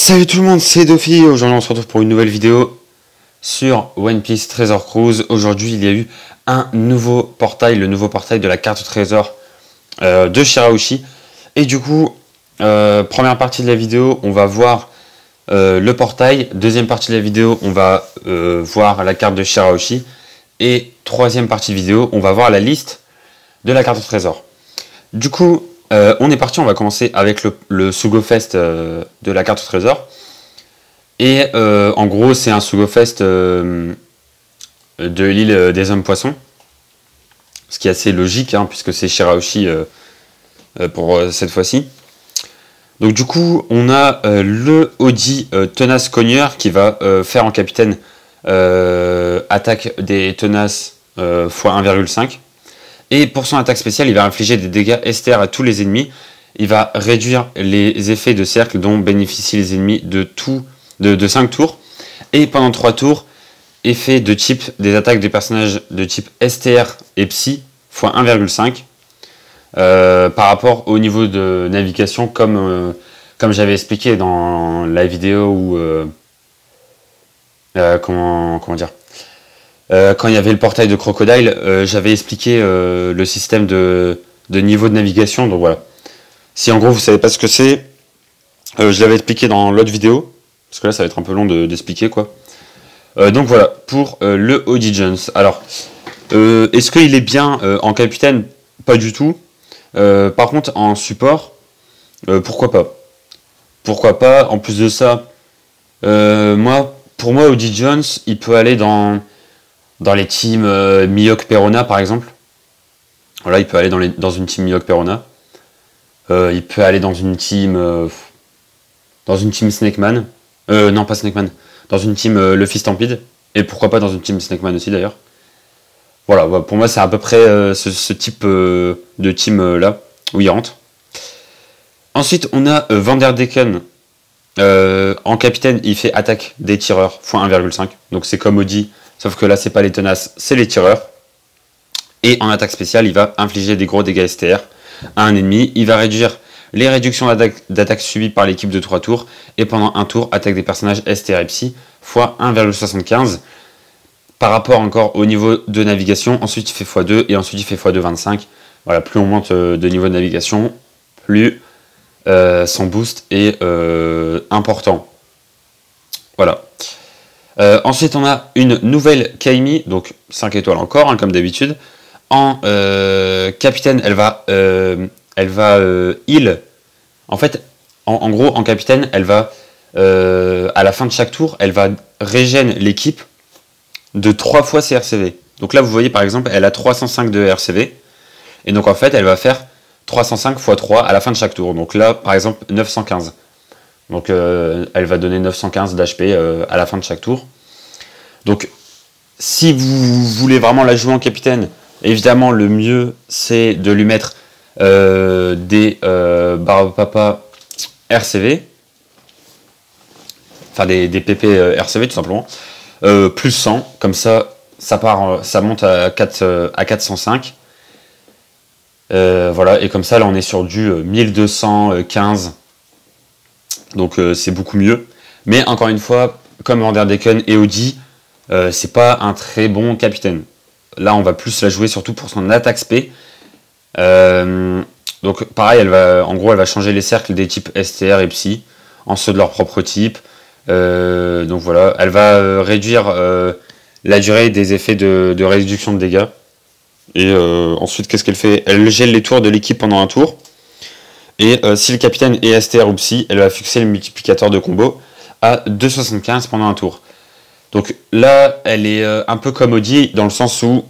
Salut tout le monde, c'est Dofi. Aujourd'hui on se retrouve pour une nouvelle vidéo sur One Piece Treasure Cruise. Aujourd'hui il y a eu un nouveau portail, le nouveau portail de la carte trésor de Shirahoshi. Et du coup, première partie de la vidéo, on va voir le portail. Deuxième partie de la vidéo, on va voir la carte de Shirahoshi. Et troisième partie de vidéo, on va voir la liste de la carte trésor. Du coup, on est parti, on va commencer avec le Sugofest de la carte au trésor. Et en gros, c'est un Sugofest de l'île des hommes poissons. Ce qui est assez logique, hein, puisque c'est Shirahoshi pour cette fois-ci. Donc du coup, on a le Audi Tenace Cogneur qui va faire en capitaine attaque des tenaces x 1,5. Et pour son attaque spéciale, il va infliger des dégâts STR à tous les ennemis. Il va réduire les effets de cercle dont bénéficient les ennemis de 5 tours. Et pendant 3 tours, effet de type des attaques des personnages de type STR et Psy x 1,5. Par rapport au niveau de navigation, comme j'avais expliqué dans la vidéo où... comment dire, quand il y avait le portail de Crocodile, j'avais expliqué le système de niveau de navigation. Donc voilà. Si en gros vous savez pas ce que c'est, je l'avais expliqué dans l'autre vidéo, parce que là ça va être un peu long d'expliquer quoi. Donc voilà, pour le Audi Jones. Alors, est-ce qu'il est bien en capitaine? Pas du tout. Par contre, en support, pourquoi pas? Pourquoi pas? En plus de ça, pour moi, Audi Jones, il peut aller dans les teams Mihawk Perona par exemple. Voilà, il peut aller dans une team Mihawk Perona. Il peut aller dans une team Snakeman. Non, pas Snakeman. Dans une team Luffy Stampede. Et pourquoi pas dans une team Snakeman aussi d'ailleurs. Voilà, pour moi c'est à peu près ce type de team là où il rentre. Ensuite on a Vanderdecken. En capitaine il fait attaque des tireurs x 1,5. Donc c'est comme Audi. Sauf que là, c'est pas les tenaces, c'est les tireurs. Et en attaque spéciale, il va infliger des gros dégâts STR à un ennemi. Il va réduire les réductions d'attaque subies par l'équipe de 3 tours. Et pendant un tour, attaque des personnages STR et Psy x 1,75. Par rapport encore au niveau de navigation, ensuite il fait x2 et ensuite il fait x2,25. Voilà, plus on monte de niveau de navigation, plus son boost est important. Voilà. Ensuite, on a une nouvelle Kaimi, donc 5 étoiles encore, hein, comme d'habitude. En capitaine, elle va heal. En fait, en gros, en capitaine, elle va, à la fin de chaque tour, elle va régène l'équipe de 3 fois ses RCV. Donc là, vous voyez, par exemple, elle a 305 de RCV. Et donc, en fait, elle va faire 305 x 3 à la fin de chaque tour. Donc là, par exemple, 915. Donc elle va donner 915 d'HP à la fin de chaque tour. Donc si vous voulez vraiment la jouer en capitaine, évidemment le mieux c'est de lui mettre des Barbapapa RCV. Enfin des PP RCV tout simplement. Plus 100, comme ça ça monte à 405. Voilà, et comme ça là on est sur du 1215. Donc c'est beaucoup mieux. Mais encore une fois, comme Vanderdecken et Audi, c'est pas un très bon capitaine. Là, on va plus la jouer surtout pour son attaque spé. Donc pareil, elle va changer les cercles des types STR et Psy en ceux de leur propre type. Donc voilà, elle va réduire la durée des effets de réduction de dégâts. Et ensuite, qu'est-ce qu'elle fait? Elle gèle les tours de l'équipe pendant un tour. Et si le capitaine est STR ou Psy, elle va fixer le multiplicateur de combo à 2,75 pendant un tour. Donc là, elle est un peu comme Audi, dans le sens où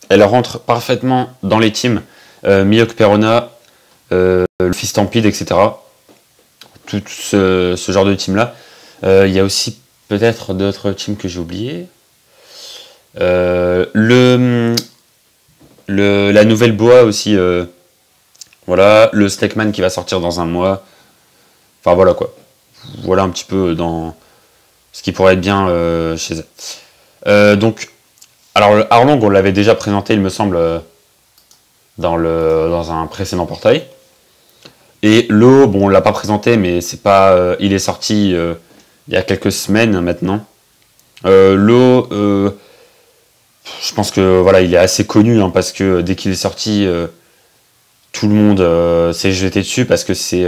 elle rentre parfaitement dans les teams Mihawk Perona, Luffy Stampede, etc. Tout ce genre de team-là. Il y a aussi peut-être d'autres teams que j'ai oubliés. La nouvelle Boa aussi... voilà, le Snakeman qui va sortir dans un mois. Enfin voilà quoi. Voilà un petit peu dans ce qui pourrait être bien chez elle. Donc, alors le Arlong, on l'avait déjà présenté, il me semble, dans un précédent portail. Et l'eau, bon, on l'a pas présenté, mais c'est pas, il est sorti il y a quelques semaines maintenant. L'eau, je pense que voilà, il est assez connu hein, parce que dès qu'il est sorti, tout le monde s'est jeté dessus parce que c'est,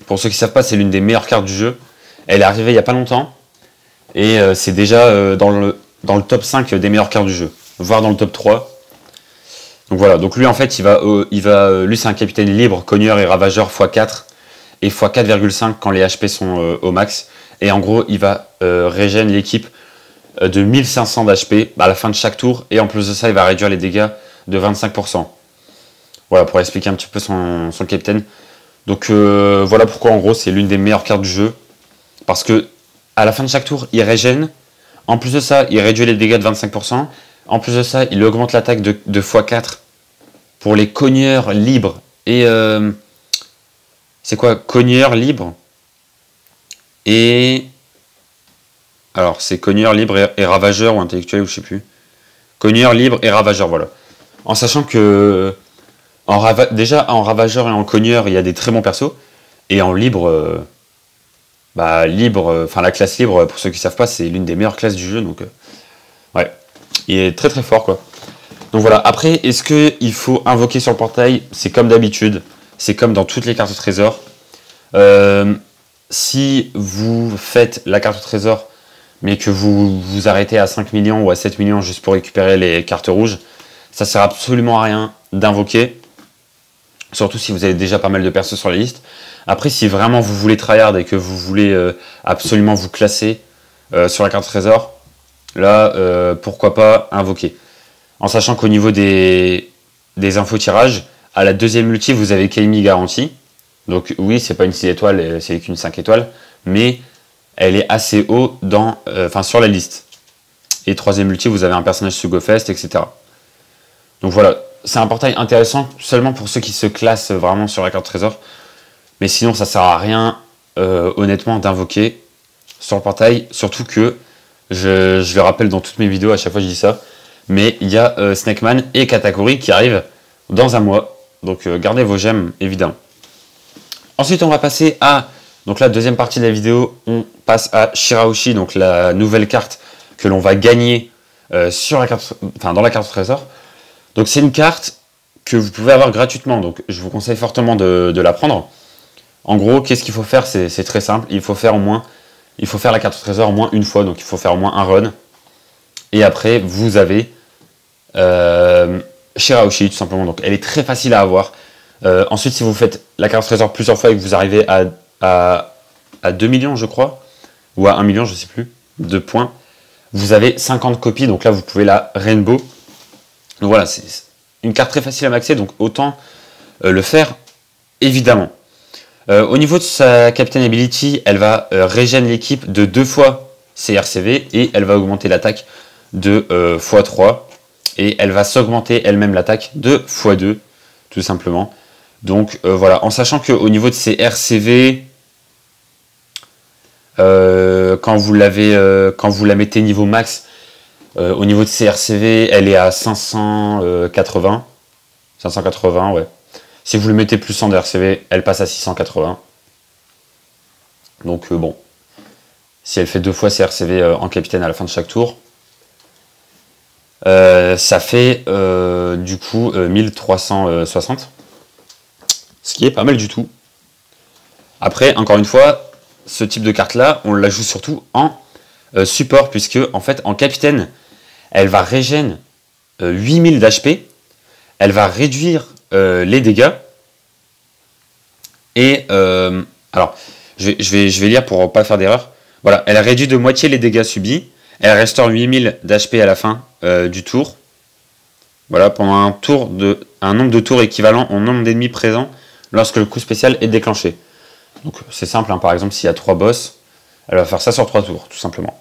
pour ceux qui ne savent pas, c'est l'une des meilleures cartes du jeu. Elle est arrivée il n'y a pas longtemps et c'est déjà dans le top 5 des meilleures cartes du jeu, voire dans le top 3. Donc voilà, donc lui en fait, lui c'est un capitaine libre, cogneur et ravageur x4 et x4,5 quand les HP sont au max. Et en gros, il va régène l'équipe de 1500 d'HP à la fin de chaque tour. Et en plus de ça, il va réduire les dégâts de 25%. Voilà, pour expliquer un petit peu son capitaine. Donc voilà pourquoi en gros, c'est l'une des meilleures cartes du jeu. Parce que à la fin de chaque tour, il régène. En plus de ça, il réduit les dégâts de 25%. En plus de ça, il augmente l'attaque de x4 pour les cogneurs libres. Et c'est quoi? Cogneur libre. Et alors c'est cogneur libre et ravageur ou intellectuel ou je sais plus. Cogneur libre et ravageur, voilà. En sachant que déjà en ravageur et en cogneur il y a des très bons persos et en libre, enfin la classe libre pour ceux qui savent pas c'est l'une des meilleures classes du jeu donc ouais, il est très très fort quoi. Donc voilà. Après est-ce que il faut invoquer sur le portail? C'est comme d'habitude, c'est comme dans toutes les cartes au trésor. Si vous faites la carte au trésor, mais que vous vous arrêtez à 5 millions ou à 7 millions juste pour récupérer les cartes rouges, ça sert absolument à rien d'invoquer. Surtout si vous avez déjà pas mal de persos sur la liste. Après, si vraiment vous voulez tryhard et que vous voulez absolument vous classer sur la carte au trésor, là, pourquoi pas invoquer. En sachant qu'au niveau des infos tirages, à la deuxième ulti, vous avez Kaimi garantie. Donc oui, c'est pas une 6 étoiles, c'est qu'une 5 étoiles, mais elle est assez haut sur la liste. Et troisième ulti, vous avez un personnage Sugofest, etc. Donc voilà, c'est un portail intéressant seulement pour ceux qui se classent vraiment sur la carte trésor. Mais sinon, ça sert à rien, honnêtement, d'invoquer sur le portail. Surtout que, je le rappelle dans toutes mes vidéos, à chaque fois je dis ça, mais il y a Snakeman et Katakuri qui arrivent dans un mois. Donc gardez vos gemmes, évidemment. Ensuite, on va passer à donc la deuxième partie de la vidéo. On passe à Shirahoshi, donc la nouvelle carte que l'on va gagner dans la carte au trésor. Donc c'est une carte que vous pouvez avoir gratuitement. Donc je vous conseille fortement de la prendre. En gros, qu'est-ce qu'il faut faire? C'est très simple. Il faut faire la carte au trésor au moins une fois. Donc il faut faire au moins un run. Et après, vous avez Shirahoshi tout simplement. Donc elle est très facile à avoir. Ensuite, si vous faites la carte trésor plusieurs fois et que vous arrivez à 2 millions, je crois, ou à 1 million, je sais plus, de points, vous avez 50 copies. Donc là, vous pouvez la Rainbow. Donc voilà, c'est une carte très facile à maxer, donc autant le faire, évidemment. Au niveau de sa Captain Ability, elle va régénérer l'équipe de 2 fois ses RCV et elle va augmenter l'attaque de x3 et elle va s'augmenter elle-même l'attaque de x2, tout simplement. Donc voilà, en sachant qu'au niveau de ses RCV, quand vous la mettez niveau max, au niveau de ses RCV, elle est à 580. 580, ouais. Si vous le mettez plus 100 de RCV, elle passe à 680. Donc bon, si elle fait 2 fois ses RCV en capitaine à la fin de chaque tour, ça fait du coup 1360. Ce qui est pas mal du tout. Après, encore une fois, ce type de carte-là, on la joue surtout en support, puisque en fait, en capitaine, elle va régénérer 8000 d'HP, elle va réduire les dégâts, et alors, je vais lire pour pas faire d'erreur. Voilà, elle réduit de moitié les dégâts subis, elle restaure 8000 d'HP à la fin du tour. Voilà, pendant un nombre de tours équivalent au nombre d'ennemis présents lorsque le coup spécial est déclenché. Donc c'est simple, hein, par exemple, s'il y a 3 boss, elle va faire ça sur 3 tours, tout simplement.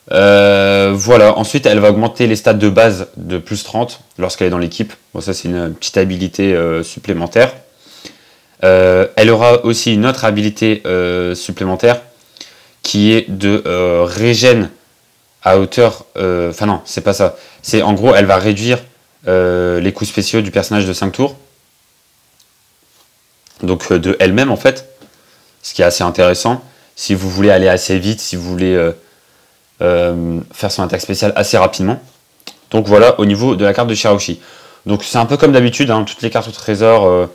Voilà, ensuite elle va augmenter les stats de base de plus 30 lorsqu'elle est dans l'équipe. Bon, ça c'est une petite habilité supplémentaire. Elle aura aussi une autre habilité supplémentaire qui est de régène à hauteur... Enfin non, c'est pas ça. C'est en gros, elle va réduire les coups spéciaux du personnage de 5 tours. Donc de elle-même en fait. Ce qui est assez intéressant. si vous voulez aller assez vite, si vous voulez faire son attaque spéciale assez rapidement. Donc voilà, au niveau de la carte de Shirahoshi. Donc c'est un peu comme d'habitude, hein, toutes les cartes au trésor,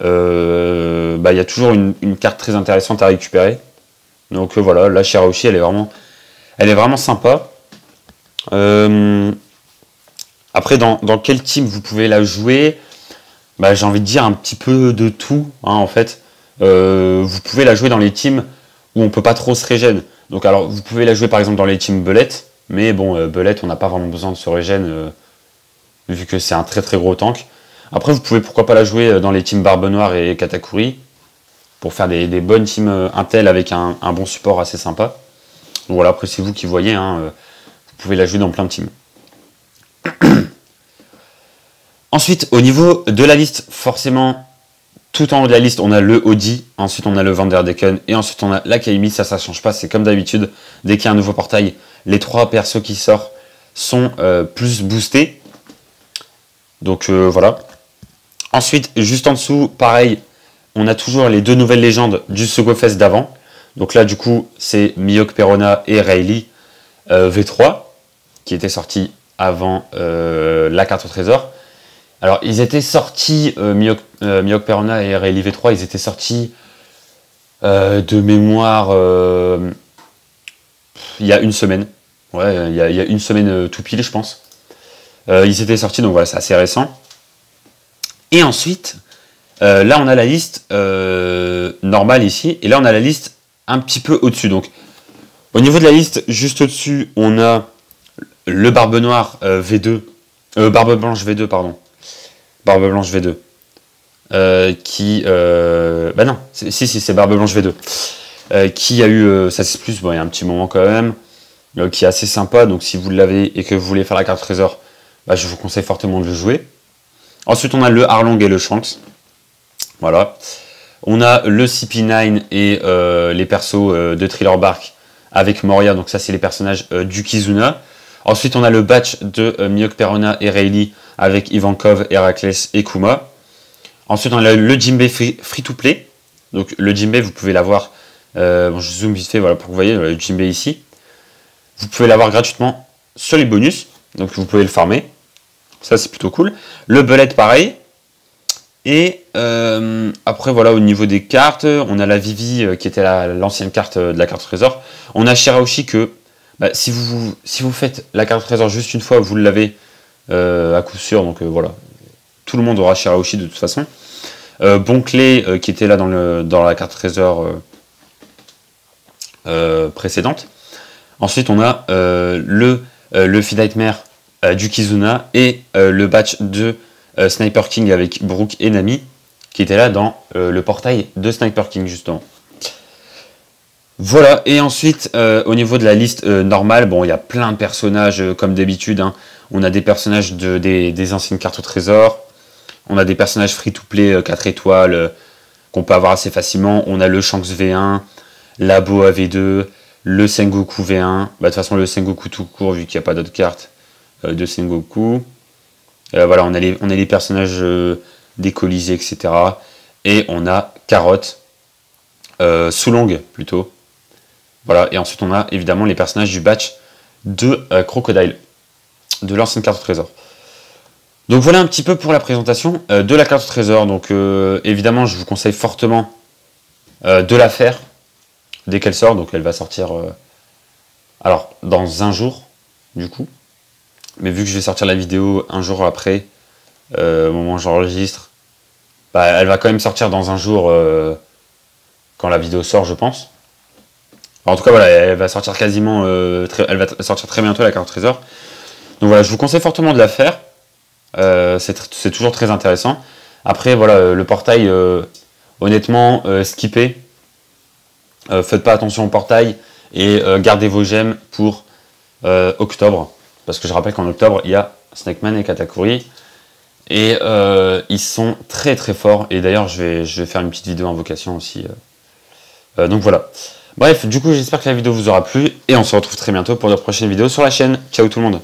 il y a toujours une carte très intéressante à récupérer. Donc voilà, la Shirahoshi, elle est vraiment sympa. Après, dans quel team vous pouvez la jouer? J'ai envie de dire un petit peu de tout, hein, en fait. Vous pouvez la jouer dans les teams où on peut pas trop se régène. Donc alors, vous pouvez la jouer par exemple dans les teams Belette, mais bon, Belette, on n'a pas vraiment besoin de se régène, vu que c'est un très très gros tank. Après, vous pouvez pourquoi pas la jouer dans les teams Barbe Noire et Katakuri, pour faire des bonnes teams Intel avec un bon support assez sympa. Donc voilà, après c'est vous qui voyez, hein, vous pouvez la jouer dans plein de teams. Ensuite, au niveau de la liste, forcément, tout en haut de la liste, on a le Audi, ensuite on a le Vanderdecken, et ensuite on a l'Akaimi, ça change pas, c'est comme d'habitude, dès qu'il y a un nouveau portail, les 3 persos qui sortent sont plus boostés. Donc voilà. Ensuite, juste en dessous, pareil, on a toujours les 2 nouvelles légendes du Sogo Fest d'avant. Donc là, du coup, c'est Mihawk Perona et Rayleigh V3, qui étaient sortis avant la carte au trésor. Alors, ils étaient sortis, Mihawk Perona et Rayleigh V3, ils étaient sortis de mémoire il y a une semaine. Ouais, il y a une semaine tout pile, je pense. Ils étaient sortis, donc voilà, c'est assez récent. Et ensuite, là, on a la liste normale ici, et là, on a la liste un petit peu au-dessus. Donc, au niveau de la liste, juste au-dessus, on a le Barbe Noire V2, Barbe Blanche V2, pardon. Barbe Blanche V2. Non, si, c'est Barbe Blanche V2. Qui a eu, ça c'est plus, bon, il y a un petit moment quand même, qui est assez sympa. Donc, si vous l'avez et que vous voulez faire la carte trésor, je vous conseille fortement de le jouer. Ensuite, on a le Arlong et le Shanks. Voilà. On a le CP9 et les persos de Thriller Bark avec Moria. Donc ça, c'est les personnages du Kizuna. Ensuite, on a le batch de Mihawk Perona et Rayleigh avec Ivankov, Heracles et Kuma. Ensuite, on a le Jinbei free-to-play. Donc le Jinbei, vous pouvez l'avoir... je zoome vite fait voilà, pour que vous voyez le Jinbei ici. Vous pouvez l'avoir gratuitement sur les bonus. Donc vous pouvez le farmer. Ça, c'est plutôt cool. Le Belette, pareil. Et après, voilà, au niveau des cartes, on a la Vivi qui était l'ancienne carte de la carte trésor. On a Shirahoshi que, si vous faites la carte trésor juste une fois, vous l'avez à coup sûr. Donc voilà, tout le monde aura Shirahoshi de toute façon. Bonclé qui était là dans la carte trésor précédente. Ensuite, on a le Luffy Nightmare du Kizuna et le batch de Sniper King avec Brook et Nami qui était là dans le portail de Sniper King justement. Voilà, et ensuite au niveau de la liste normale, bon, il y a plein de personnages comme d'habitude, hein. On a des personnages des anciennes cartes au trésor, on a des personnages free-to-play 4 étoiles qu'on peut avoir assez facilement, on a le Shanks V1, la Boa V2, le Sengoku V1, de toute façon le Sengoku tout court vu qu'il n'y a pas d'autres cartes de Sengoku. Voilà, on a les personnages des Colisées, etc. Et on a Carotte, Soulong plutôt. Voilà, et ensuite on a évidemment les personnages du batch de Crocodile, de l'ancienne carte au trésor. Donc voilà un petit peu pour la présentation de la carte au trésor. Donc évidemment, je vous conseille fortement de la faire dès qu'elle sort. Donc elle va sortir alors dans un jour, du coup. Mais vu que je vais sortir la vidéo un jour après, au moment où j'enregistre, elle va quand même sortir dans un jour quand la vidéo sort, je pense. Alors, en tout cas, voilà, elle va sortir quasiment, elle va sortir très bientôt la carte trésor. Donc voilà, je vous conseille fortement de la faire. C'est toujours très intéressant. Après, voilà, le portail, honnêtement, skippez. Faites pas attention au portail et gardez vos gemmes pour octobre. Parce que je rappelle qu'en octobre, il y a Snakeman et Katakuri. Et ils sont très très forts. Et d'ailleurs, je vais faire une petite vidéo invocation aussi. Donc voilà. Bref, du coup, j'espère que la vidéo vous aura plu. Et on se retrouve très bientôt pour de prochaines vidéos sur la chaîne. Ciao tout le monde.